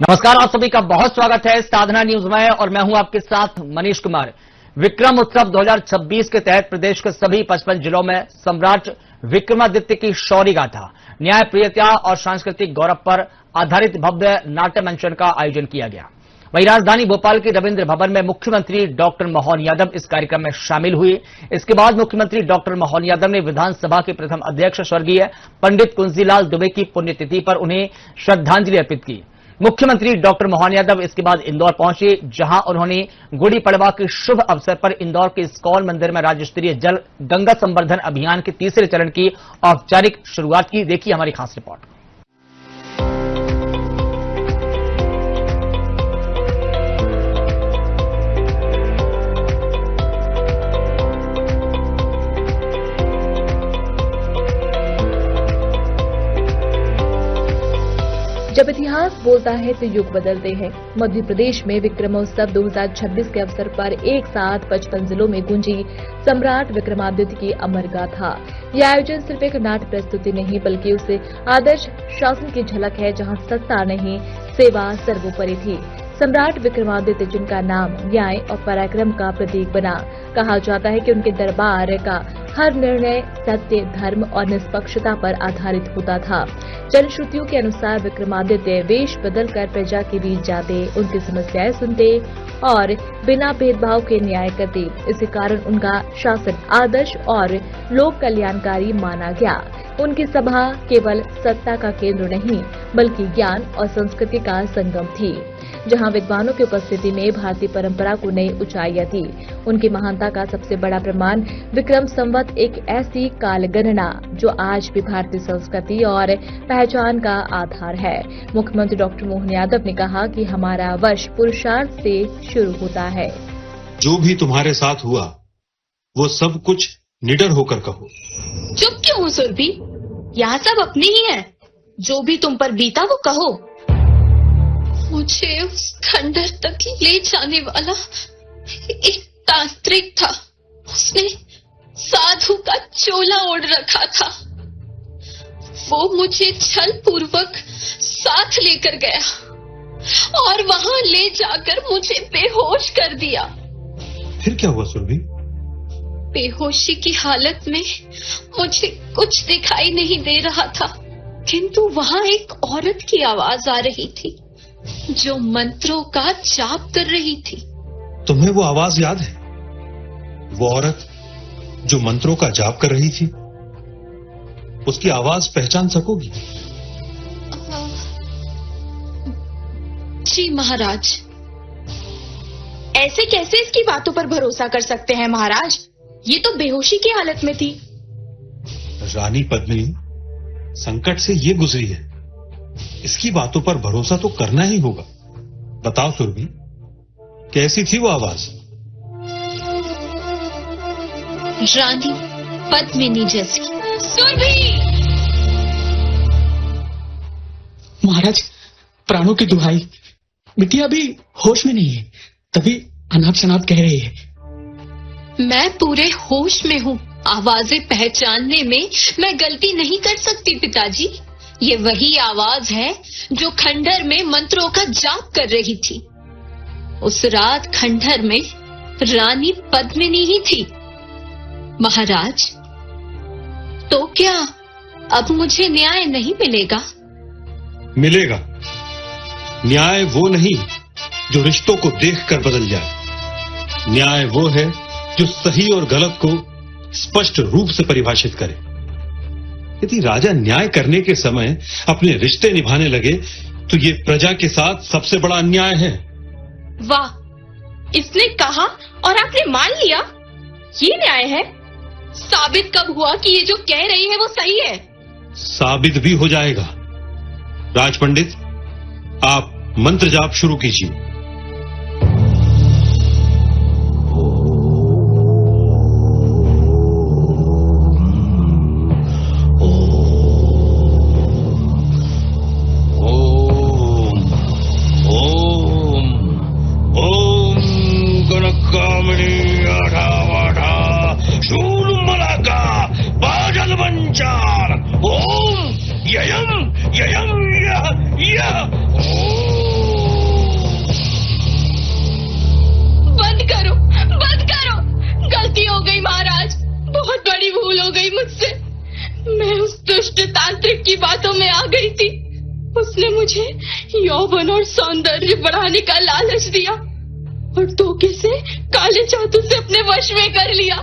नमस्कार, आप सभी का बहुत स्वागत है साधना न्यूज में और मैं हूं आपके साथ मनीष कुमार। विक्रम उत्सव 2026 के तहत प्रदेश के सभी 55 जिलों में सम्राट विक्रमादित्य की शौर्य गाथा, न्याय प्रियता और सांस्कृतिक गौरव पर आधारित भव्य नाट्य मंचन का आयोजन किया गया। वहीं राजधानी भोपाल के रविंद्र भवन में मुख्यमंत्री डॉक्टर मोहन यादव इस कार्यक्रम में शामिल हुए। इसके बाद मुख्यमंत्री डॉक्टर मोहन यादव ने विधानसभा के प्रथम अध्यक्ष स्वर्गीय पंडित कुंजीलाल दुबे की पुण्यतिथि पर उन्हें श्रद्धांजलि अर्पित की। मुख्यमंत्री डॉक्टर मोहन यादव इसके बाद इंदौर पहुंचे, जहां उन्होंने गुड़ी पड़वा के शुभ अवसर पर इंदौर के इस्कॉन मंदिर में राज्य स्तरीय जल गंगा संवर्धन अभियान के तीसरे चरण की औपचारिक शुरुआत की। देखिए हमारी खास रिपोर्ट। जब इतिहास बोलता है तो युग बदलते हैं। मध्य प्रदेश में विक्रमोत्सव 2026 के अवसर पर एक साथ 55 जिलों में गूंजी सम्राट विक्रमादित्य की अमर गाथा। यह आयोजन सिर्फ एक नाट्य प्रस्तुति नहीं बल्कि उस आदर्श शासन की झलक है जहां सत्ता नहीं, सेवा सर्वोपरि थी। सम्राट विक्रमादित्य, जिनका नाम न्याय और पराक्रम का प्रतीक बना, कहा जाता है कि उनके दरबार का हर निर्णय सत्य, धर्म और निष्पक्षता पर आधारित होता था। जनश्रुतियों के अनुसार विक्रमादित्य वेश बदलकर प्रजा के बीच जाते, उनकी समस्याएं सुनते और बिना भेदभाव के न्याय करते। इसी कारण उनका शासन आदर्श और लोक कल्याणकारी माना गया। उनकी सभा केवल सत्ता का केंद्र नहीं बल्कि ज्ञान और संस्कृति का संगम थी, जहां विद्वानों की उपस्थिति में भारतीय परंपरा को नई ऊंचाइयां दी। उनकी महानता का सबसे बड़ा प्रमाण विक्रम संवत, एक ऐसी काल गणना जो आज भी भारतीय संस्कृति और पहचान का आधार है। मुख्यमंत्री डॉक्टर मोहन यादव ने कहा कि हमारा वर्ष पुरुषार्थ से शुरू होता है। जो भी तुम्हारे साथ हुआ वो सब कुछ निडर होकर कहो। चुप क्यों हो सुरभि? यहाँ सब अपने ही हैं। जो भी तुम पर बीता वो कहो। मुझे उस खंडर तक ले जाने वाला एक तांत्रिक था। उसने साधु का चोला ओढ़ रखा था। वो मुझे छल पूर्वक साथ लेकर गया और वहां ले जाकर मुझे बेहोश कर दिया। फिर क्या हुआ सुरभि? बेहोशी की हालत में मुझे कुछ दिखाई नहीं दे रहा था, किंतु वहां एक औरत की आवाज आ रही थी जो मंत्रों का जाप कर रही थी। तुम्हें वो आवाज याद है? वो औरत जो मंत्रों का जाप कर रही थी, उसकी आवाज पहचान सकोगी? जी महाराज। ऐसे कैसे इसकी बातों पर भरोसा कर सकते हैं महाराज? ये तो बेहोशी की हालत में थी। रानी पद्मिनी संकट से ये गुजरी है, इसकी बातों पर भरोसा तो करना ही होगा। बताओ सुरभि, कैसी थी वो आवाज? रानी पद्मिनी जैसी। सुरभि! महाराज, प्राणों की दुहाई, बिटिया अभी होश में नहीं है, तभी अनाप शनाप कह रही है। मैं पूरे होश में हूँ। आवाजें पहचानने में मैं गलती नहीं कर सकती पिताजी। ये वही आवाज है जो खंडर में मंत्रों का जाप कर रही थी। उस रात खंडर में रानी पद्मिनी ही थी। महाराज, तो क्या अब मुझे न्याय नहीं मिलेगा? मिलेगा। न्याय वो नहीं जो रिश्तों को देखकर बदल जाए। न्याय वो है जो सही और गलत को स्पष्ट रूप से परिभाषित करे। यदि राजा न्याय करने के समय अपने रिश्ते निभाने लगे तो ये प्रजा के साथ सबसे बड़ा अन्याय है। वाह, इसने कहा और आपने मान लिया? ये न्याय है? साबित कब हुआ कि ये जो कह रही है वो सही है? साबित भी हो जाएगा। राज पंडित, आप मंत्र जाप शुरू कीजिए। ओम ययम ययम यह ओम यौवन और सौंदर्य बढ़ाने का लालच दिया और धोखे से काले जादू से अपने वश में कर लिया।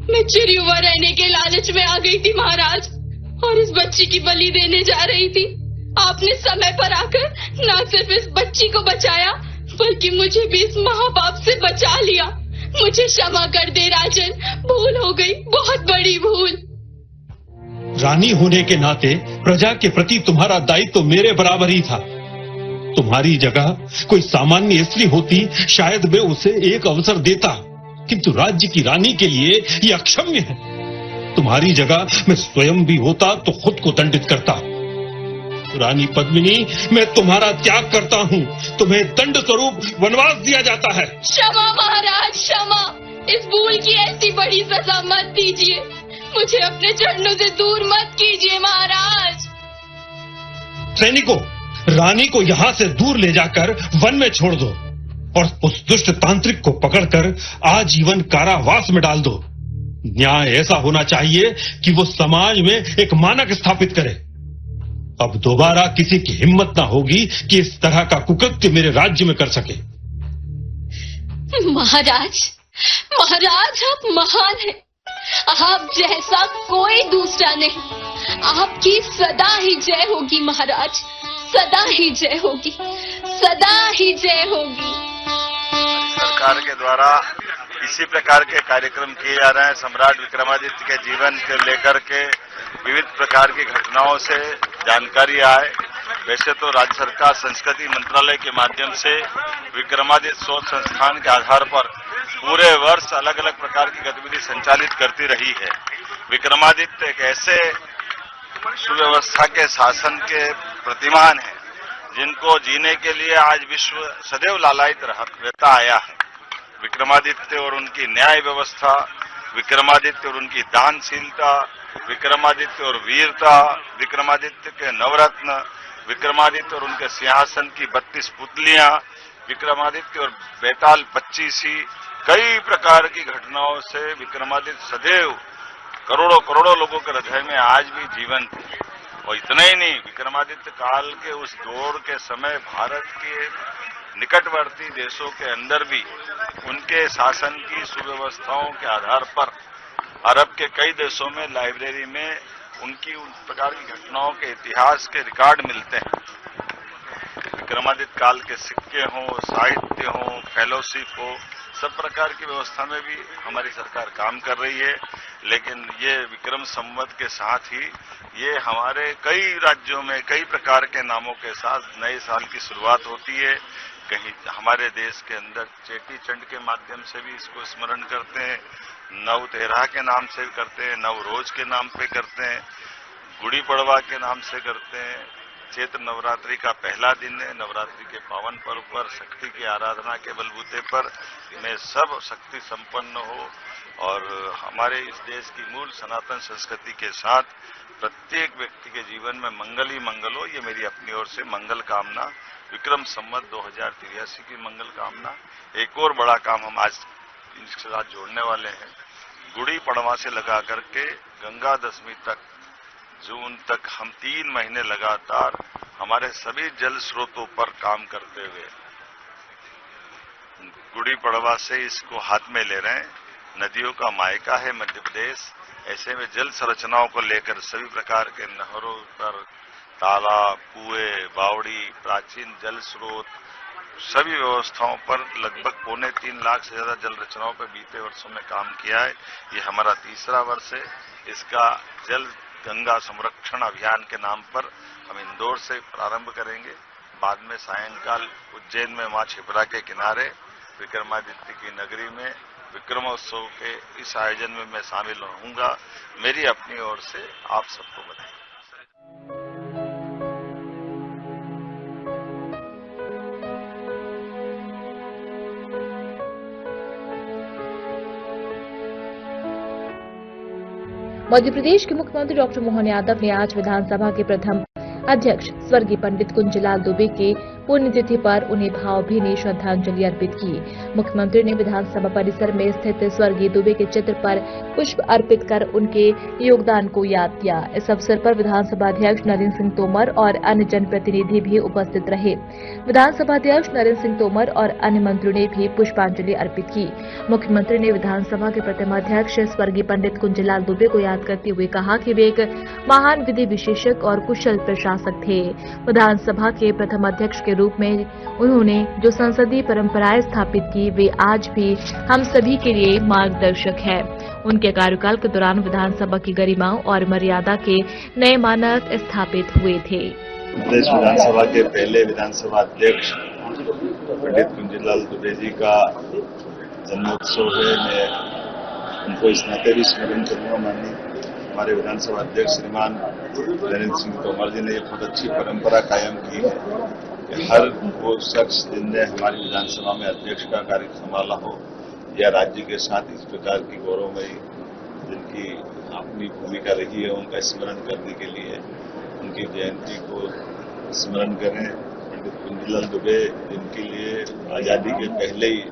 मैं चिरयुवा रहने के लालच में आ गई थी महाराज, और इस बच्ची की बलि देने जा रही थी। आपने समय पर आकर न सिर्फ इस बच्ची को बचाया, बल्कि मुझे भी इस महापाप से बचा लिया। मुझे क्षमा कर दे राजन, भूल हो गई, बहुत बड़ी भूल। रानी होने के नाते प्रजा के प्रति तुम्हारा दायित्व तो मेरे बराबर ही था। तुम्हारी जगह कोई सामान्य स्त्री होती, शायद मैं उसे एक अवसर देता, किंतु राज्य की रानी के लिए यह अक्षम्य है। तुम्हारी जगह मैं स्वयं भी होता तो खुद को दंडित करता। रानी पद्मिनी, मैं तुम्हारा त्याग करता हूँ। तुम्हें दंड स्वरूप वनवास दिया जाता है। क्षमा महाराज, क्षमा। इस भूल की ऐसी बड़ी सजा मत दीजिए। मुझे अपने चरणों से दूर मत कीजिए महाराज। सैनिकों, रानी को यहाँ से दूर ले जाकर वन में छोड़ दो और उस दुष्ट तांत्रिक को पकड़कर आजीवन कारावास में डाल दो। न्याय ऐसा होना चाहिए कि वो समाज में एक मानक स्थापित करे। अब दोबारा किसी की हिम्मत ना होगी कि इस तरह का कुकृत्य मेरे राज्य में कर सके। महाराज, महाराज आप महान हैं। आप जैसा कोई दूसरा नहीं। आपकी सदा ही जय होगी महाराज, सदा ही जय होगी, सदा ही जय होगी। सरकार के द्वारा इसी प्रकार के कार्यक्रम किए जा रहे हैं। सम्राट विक्रमादित्य के जीवन को लेकर के विविध प्रकार की घटनाओं से जानकारी आए। वैसे तो राज्य सरकार संस्कृति मंत्रालय के माध्यम से विक्रमादित्य शोध संस्थान के आधार पर पूरे वर्ष अलग अलग प्रकार की गतिविधि संचालित करती रही है। विक्रमादित्य एक ऐसे सुव्यवस्था के शासन के प्रतिमान हैं जिनको जीने के लिए आज विश्व सदैव लालायित रहता आया है। विक्रमादित्य और उनकी न्याय व्यवस्था, विक्रमादित्य और उनकी दानशीलता, विक्रमादित्य और वीरता, विक्रमादित्य के नवरत्न, विक्रमादित्य और उनके सिंहासन की 32 पुतलियां, विक्रमादित्य और बेताल 25, कई प्रकार की घटनाओं से विक्रमादित्य सदैव करोड़ों करोड़ों लोगों के हृदय में आज भी जीवंत है। और इतना ही नहीं, विक्रमादित्य काल के उस दौर के समय भारत के निकटवर्ती देशों के अंदर भी उनके शासन की सुव्यवस्थाओं के आधार पर अरब के कई देशों में लाइब्रेरी में उनकी उन प्रकार की घटनाओं के इतिहास के रिकॉर्ड मिलते हैं। विक्रमादित्य काल के सिक्के हों, साहित्य हो, फेलोशिप हो, सब प्रकार की व्यवस्था में भी हमारी सरकार काम कर रही है। लेकिन ये विक्रम संवत के साथ ही ये हमारे कई राज्यों में कई प्रकार के नामों के साथ नए साल की शुरुआत होती है। कहीं हमारे देश के अंदर चेटी चंड के माध्यम से भी इसको स्मरण करते हैं, नव तेरह के नाम से करते हैं, नव रोज के नाम पे करते हैं, गुड़ी पड़वा के नाम से करते हैं। चैत्र नवरात्रि का पहला दिन है। नवरात्रि के पावन पर्व पर शक्ति की आराधना के बलबूते पर में सब शक्ति संपन्न हो और हमारे इस देश की मूल सनातन संस्कृति के साथ प्रत्येक व्यक्ति के जीवन में मंगल ही मंगल हो, ये मेरी अपनी ओर से मंगल कामना। विक्रम संवत 2083 की मंगल कामना। एक और बड़ा काम हम आज इसके साथ जोड़ने वाले हैं। गुड़ी पड़वा से लगा करके गंगा दशमी तक, जून तक हम 3 महीने लगातार हमारे सभी जल स्रोतों पर काम करते हुए गुड़ी पड़वा से इसको हाथ में ले रहे हैं। नदियों का मायका है मध्य प्रदेश। ऐसे में जल संरचनाओं को लेकर सभी प्रकार के नहरों पर, तालाब, कुएं, बावड़ी, प्राचीन जल स्रोत, सभी व्यवस्थाओं पर लगभग 3.25 लाख से ज्यादा जल रचनाओं पर बीते वर्षों में काम किया है। ये हमारा तीसरा वर्ष है। इसका जल गंगा संरक्षण अभियान के नाम पर हम इंदौर से प्रारंभ करेंगे। बाद में सायंकाल उज्जैन में मां क्षिप्रा के किनारे विक्रमादित्य की नगरी में विक्रमोत्सव के इस आयोजन में मैं शामिल रहूंगा। मेरी अपनी ओर से आप सबको बधाई। मध्य प्रदेश के मुख्यमंत्री डॉक्टर मोहन यादव ने आज विधानसभा के प्रथम अध्यक्ष स्वर्गीय पंडित कुंजीलाल दुबे के पुण्यतिथि पर उन्हें भावभीनी श्रद्धांजलि अर्पित की। मुख्यमंत्री ने विधानसभा परिसर में स्थित स्वर्गीय दुबे के चित्र पर पुष्प अर्पित कर उनके योगदान को याद किया। इस अवसर पर विधानसभा अध्यक्ष नरेंद्र सिंह तोमर और अन्य जनप्रतिनिधि भी उपस्थित रहे। विधानसभा अध्यक्ष नरेंद्र सिंह तोमर और अन्य मंत्रियों ने भी पुष्पांजलि अर्पित की। मुख्यमंत्री ने विधानसभा के प्रथम अध्यक्ष स्वर्गीय पंडित कुंजीलाल दुबे को याद करते हुए कहा कि वे एक महान विधि विशेषज्ञ और कुशल प्रशासक थे। विधानसभा के प्रथम अध्यक्ष के रूप में उन्होंने जो संसदीय परंपराएं स्थापित की वे आज भी हम सभी के लिए मार्गदर्शक है। उनके कार्यकाल के दौरान विधानसभा की गरिमा और मर्यादा के नए मानक स्थापित हुए थे। प्रदेश विधानसभा के पहले विधानसभा अध्यक्ष पंडित कुंजीलाल दुबे जी का जन्मोत्सव है। मैं उनको इस नाते भी स्मरण करूंगा। माननीय हमारे विधानसभा अध्यक्ष श्रीमान नरेंद्र सिंह तोमर जी ने बहुत अच्छी परंपरा कायम की है कि हर वो शख्स जिनने हमारी विधानसभा में अध्यक्ष का कार्य संभाला हो या राज्य के साथ इस प्रकार की गौरवमयी जिनकी अपनी भूमिका रही है उनका स्मरण करने के लिए उनकी जयंती को स्मरण करें। पंडित कुंजीलाल दुबे जिनके लिए आजादी के पहले ही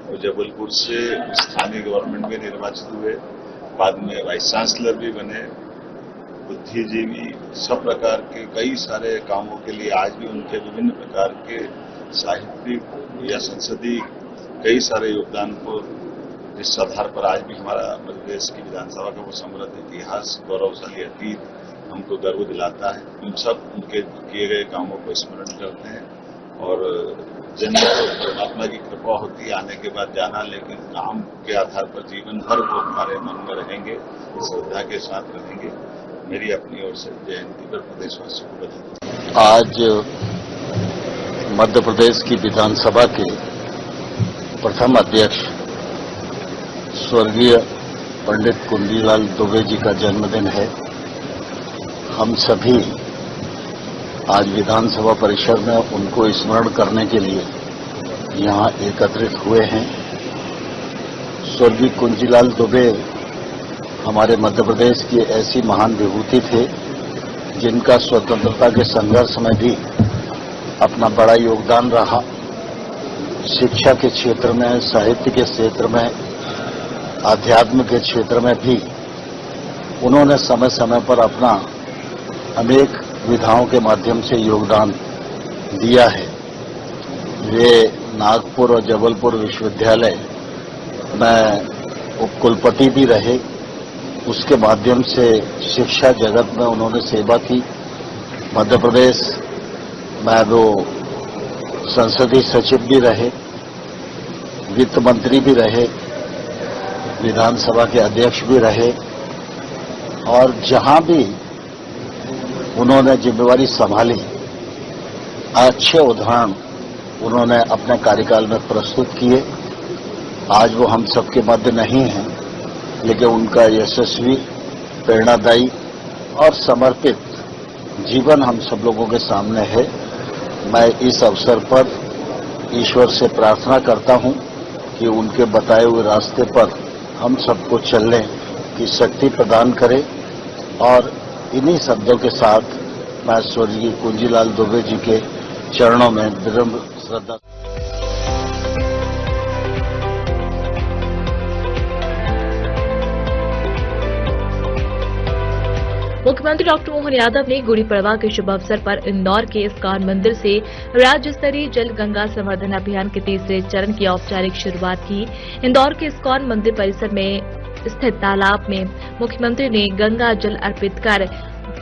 वो जबलपुर से स्थानीय गवर्नमेंट में निर्वाचित हुए, बाद में वाइस चांसलर भी बने, बुद्धिजीवी सब प्रकार के कई सारे कामों के लिए आज भी उनके विभिन्न प्रकार के साहित्यिक या संसदीय कई सारे योगदान को जिस आधार पर आज भी हमारा मध्य प्रदेश की विधानसभा का वो समृद्ध इतिहास गौरवशाली अतीत हमको गर्व दिलाता है। हम सब उनके किए गए कामों को स्मरण करते हैं और जन्म को परमात्मा की कृपा होती है आने के बाद जाना, लेकिन काम के आधार पर जीवन भर वो हमारे मन में रहेंगे, श्रद्धा के साथ रहेंगे। मेरी अपनी ओर से जयंती पर प्रदेशवासियों को बधाई। आज मध्य प्रदेश की विधानसभा के प्रथम अध्यक्ष स्वर्गीय पंडित कुंजीलाल दुबे जी का जन्मदिन है। हम सभी आज विधानसभा परिसर में उनको स्मरण करने के लिए यहाँ एकत्रित हुए हैं। स्वर्गीय कुंजीलाल दुबे हमारे मध्य प्रदेश की ऐसी महान विभूति थे जिनका स्वतंत्रता के संघर्ष में भी अपना बड़ा योगदान रहा। शिक्षा के क्षेत्र में, साहित्य के क्षेत्र में, आध्यात्म के क्षेत्र में भी उन्होंने समय समय पर अपना अनेक विधाओं के माध्यम से योगदान दिया है। वे नागपुर और जबलपुर विश्वविद्यालय में उपकुलपति भी रहे। उसके माध्यम से शिक्षा जगत में उन्होंने सेवा की। मध्य प्रदेश में वो संसदीय सचिव भी रहे, वित्त मंत्री भी रहे, विधानसभा के अध्यक्ष भी रहे और जहां भी उन्होंने जिम्मेवारी संभाली अच्छे उदाहरण उन्होंने अपने कार्यकाल में प्रस्तुत किए। आज वो हम सबके मध्य नहीं हैं, लेकिन उनका यशस्वी, प्रेरणादायी और समर्पित जीवन हम सब लोगों के सामने है। मैं इस अवसर पर ईश्वर से प्रार्थना करता हूं कि उनके बताए हुए रास्ते पर हम सबको चलने की शक्ति प्रदान करे और इन्हीं शब्दों के साथ मैं स्वर्गीय कुंजीलाल दुबे जी के चरणों में विनम्र श्रद्धा। मुख्यमंत्री डॉक्टर मोहन यादव ने गुड़ी पड़वा के शुभ अवसर पर इंदौर के इस्कॉन मंदिर से राज्य स्तरीय जल गंगा संवर्धन अभियान के तीसरे चरण की औपचारिक शुरुआत की। इंदौर के इस्कॉन मंदिर परिसर में स्थित तालाब में मुख्यमंत्री ने गंगा जल अर्पित कर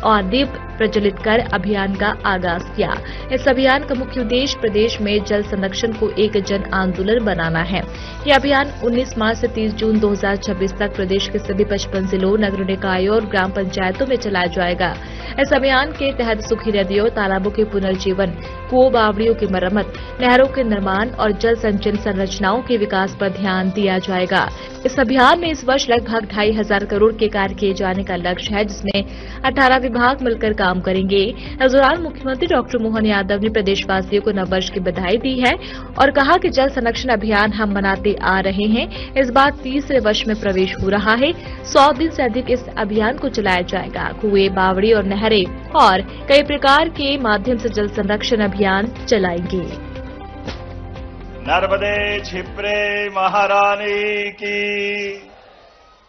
और दीप प्रज्वलित कर अभियान का आगाज किया। इस अभियान का मुख्य उद्देश्य प्रदेश में जल संरक्षण को एक जन आंदोलन बनाना है। यह अभियान 19 मार्च से 30 जून 2026 तक प्रदेश के सभी 55 जिलों, नगर निकायों और ग्राम पंचायतों में चलाया जाएगा। इस अभियान के तहत सूखी नदियों, तालाबों के पुनर्जीवन, कुओं बावड़ियों की मरम्मत, नहरों के निर्माण और जल संचयन संरचनाओं के विकास पर ध्यान दिया जाएगा। इस अभियान में इस वर्ष लगभग 2500 करोड़ के कार्य किए जाने का लक्ष्य है, जिसमें 18 विभाग मिलकर काम करेंगे। इस दौरान मुख्यमंत्री डॉक्टर मोहन यादव ने प्रदेशवासियों को नववर्ष की बधाई दी है और कहा कि जल संरक्षण अभियान हम मनाते आ रहे हैं, इस बार 30वें वर्ष में प्रवेश हो रहा है। 100 दिन से अधिक इस अभियान को चलाया जाएगा। कुएं, बावड़ी और नहरें और कई प्रकार के माध्यम से जल संरक्षण अभियान चलाएंगे। नर्मदे क्षिप्रे महारानी की।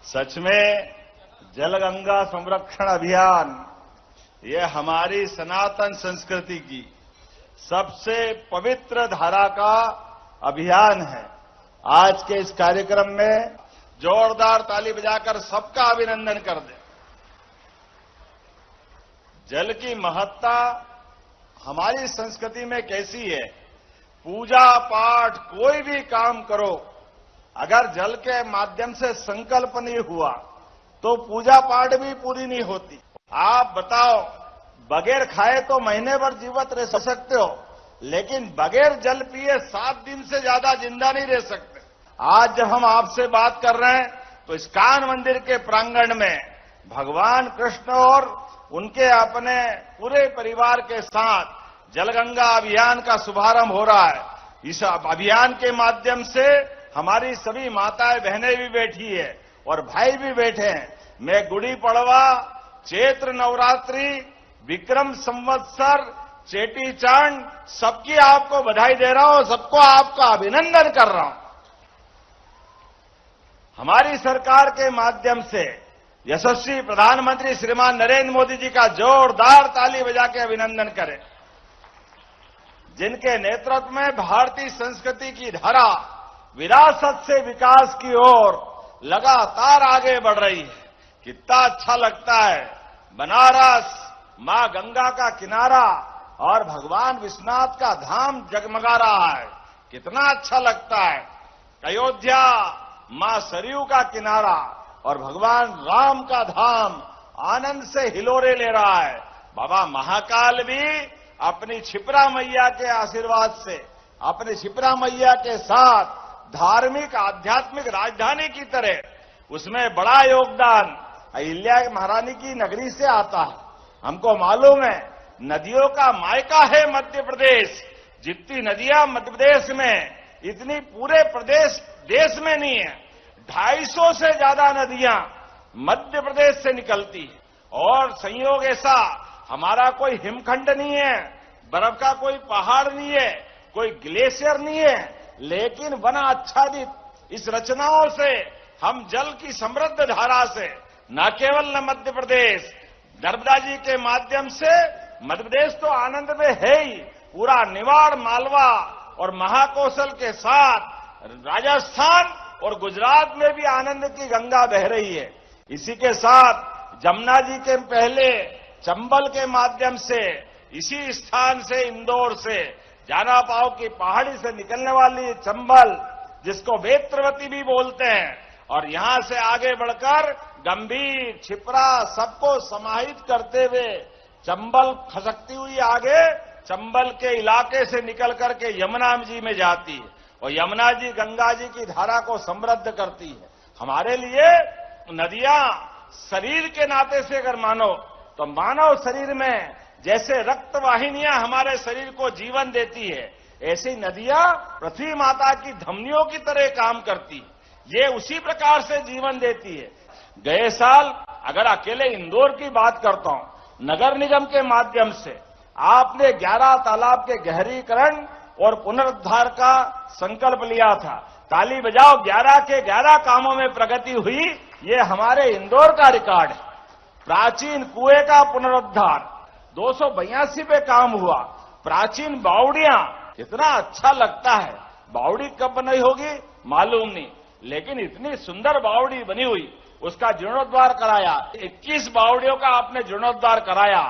सच में जलगंगा संरक्षण अभियान ये हमारी सनातन संस्कृति की सबसे पवित्र धारा का अभियान है। आज के इस कार्यक्रम में जोरदार ताली बजाकर सबका अभिनंदन कर दें। जल की महत्ता हमारी संस्कृति में कैसी है? पूजा पाठ कोई भी काम करो, अगर जल के माध्यम से संकल्प नहीं हुआ तो पूजा पाठ भी पूरी नहीं होती। आप बताओ, बगैर खाए तो महीने भर जीवित रह सकते हो, लेकिन बगैर जल पिए 7 दिन से ज्यादा जिंदा नहीं रह सकते। आज जब हम आपसे बात कर रहे हैं तो इस्कॉन मंदिर के प्रांगण में भगवान कृष्ण और उनके अपने पूरे परिवार के साथ जलगंगा अभियान का शुभारंभ हो रहा है। इस अभियान के माध्यम से हमारी सभी माताएं बहनें भी बैठी है और भाई भी बैठे हैं। मैं गुड़ी पड़वा, चैत्र नवरात्रि, विक्रम संवत्सर, चेटी चांद सबकी आपको बधाई दे रहा हूं, सबको आपका अभिनंदन कर रहा हूं। हमारी सरकार के माध्यम से यशस्वी प्रधानमंत्री श्रीमान नरेंद्र मोदी जी का जोरदार ताली बजा के अभिनंदन करें, जिनके नेतृत्व में भारतीय संस्कृति की धारा विरासत से विकास की ओर लगातार आगे बढ़ रही है। कितना अच्छा लगता है, बनारस मां गंगा का किनारा और भगवान विश्वनाथ का धाम जगमगा रहा है। कितना अच्छा लगता है, अयोध्या मां सरयू का किनारा और भगवान राम का धाम आनंद से हिलोरे ले रहा है। बाबा महाकाल भी अपनी क्षिप्रा मैया के आशीर्वाद से, अपनी क्षिप्रा मैया के साथ धार्मिक आध्यात्मिक राजधानी की तरह उसमें बड़ा योगदान अहिल्या महारानी की नगरी से आता है। हमको मालूम है नदियों का मायका है मध्य प्रदेश। जितनी नदियां मध्य प्रदेश में, इतनी पूरे प्रदेश देश में नहीं है। 250 से ज्यादा नदियां मध्य प्रदेश से निकलती है और संयोग ऐसा, हमारा कोई हिमखंड नहीं है, बर्फ का कोई पहाड़ नहीं है, कोई ग्लेशियर नहीं है, लेकिन वन आच्छादित इस रचनाओं से हम जल की समृद्ध धारा से न केवल मध्य प्रदेश, नर्मदा जी के माध्यम से मध्य प्रदेश तो आनंद में है ही, पूरा निवाड़, मालवा और महाकौशल के साथ राजस्थान और गुजरात में भी आनंद की गंगा बह रही है। इसी के साथ जमुना जी के पहले चंबल के माध्यम से, इसी स्थान से इंदौर से जाना पाव की पहाड़ी से निकलने वाली चंबल, जिसको वेत्रवती भी बोलते हैं, और यहां से आगे बढ़कर गंभीर, क्षिप्रा सबको समाहित करते हुए चंबल खसकती हुई आगे चंबल के इलाके से निकल करके यमुना जी में जाती है और यमुना जी गंगा जी की धारा को समृद्ध करती है। हमारे लिए नदियां शरीर के नाते से अगर मानो तो मानव शरीर में जैसे रक्त वाहिनियां हमारे शरीर को जीवन देती है, ऐसी नदियां पृथ्वी माता की धमनियों की तरह काम करती है। ये उसी प्रकार से जीवन देती है। गए साल अगर अकेले इंदौर की बात करता हूं, नगर निगम के माध्यम से आपने 11 तालाब के गहरीकरण और पुनरुद्धार का संकल्प लिया था। ताली बजाओ, 11 के 11 कामों में प्रगति हुई। ये हमारे इंदौर का रिकॉर्ड है। प्राचीन कुएं का पुनरुद्धार 282 पे काम हुआ। प्राचीन बावड़ियां, कितना अच्छा लगता है। बावड़ी कब बनाई होगी मालूम नहीं, लेकिन इतनी सुंदर बावड़ी बनी हुई, उसका जीर्णोद्धार कराया। 21 बावड़ियों का आपने जीर्णोद्धार कराया।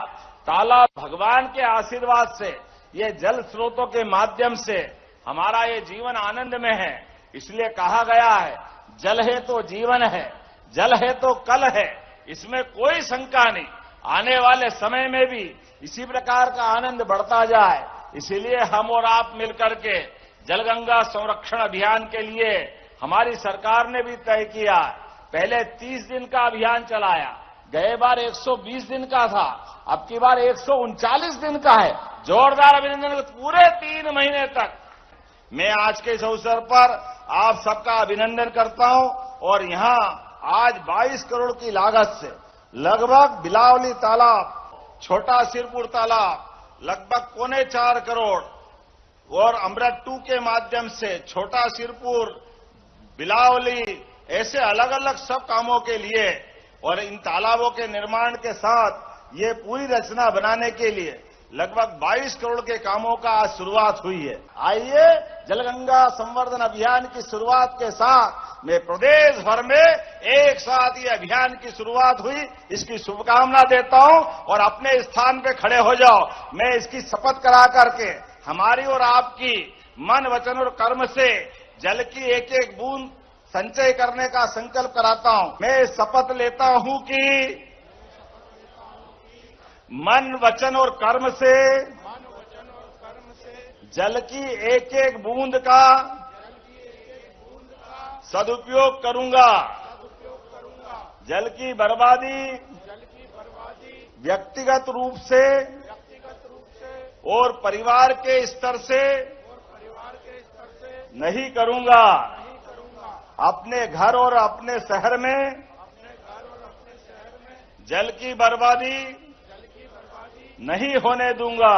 तालाब भगवान के आशीर्वाद से, ये जल स्रोतों के माध्यम से हमारा ये जीवन आनंद में है। इसलिए कहा गया है, जल है तो जीवन है, जल है तो कल है, इसमें कोई शंका नहीं। आने वाले समय में भी इसी प्रकार का आनंद बढ़ता जाए, इसीलिए हम और आप मिलकर के जलगंगा संरक्षण अभियान के लिए हमारी सरकार ने भी तय किया। पहले 30 दिन का अभियान चलाया, गए बार 120 दिन का था, अब की बार 139 दिन का है। जोरदार अभिनंदन। पूरे 3 महीने तक मैं आज के इस अवसर पर आप सबका अभिनंदन करता हूं। और यहां आज 22 करोड़ की लागत से लगभग बिलावली तालाब, छोटा सिरपुर तालाब लगभग 4.25 करोड़ और अमृत 2 के माध्यम से छोटा सिरपुर, बिलावली, ऐसे अलग अलग सब कामों के लिए और इन तालाबों के निर्माण के साथ ये पूरी रचना बनाने के लिए लगभग 22 करोड़ के कामों का आज शुरुआत हुई है। आइए जलगंगा संवर्धन अभियान की शुरुआत के साथ मैं प्रदेश भर में एक साथ ये अभियान की शुरुआत हुई, इसकी शुभकामना देता हूं। और अपने स्थान पे खड़े हो जाओ। मैं इसकी शपथ करा करके हमारी और आपकी मन, वचन और कर्म से जल की एक एक बूंद संचय करने का संकल्प कराता हूं। मैं शपथ लेता हूं कि मन, वचन और कर्म से जल की एक एक बूंद का सदुपयोग करूंगा। जल की बर्बादी व्यक्तिगत रूप से और परिवार के स्तर से नहीं करूंगा। अपने घर और अपने शहर में जल की बर्बादी नहीं होने दूंगा।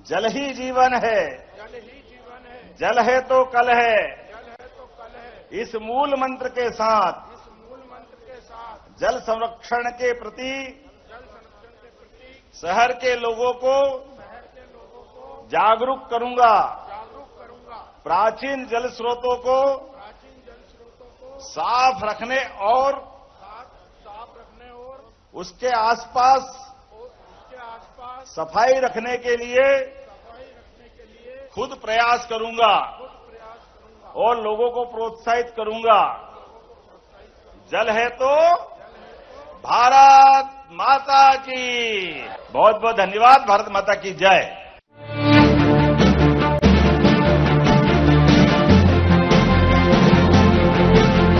जल ही जीवन है, जल है तो कल है। इस मूल मंत्र के साथ जल संरक्षण के प्रति शहर के लोगों को जागरूक करूंगा। प्राचीन जल स्रोतों को साफ रखने और उसके आसपास सफाई रखने के लिए खुद प्रयास करूंगा और लोगों को प्रोत्साहित करूंगा। जल है तो भारत माता की। बहुत बहुत धन्यवाद। भारत माता की जय।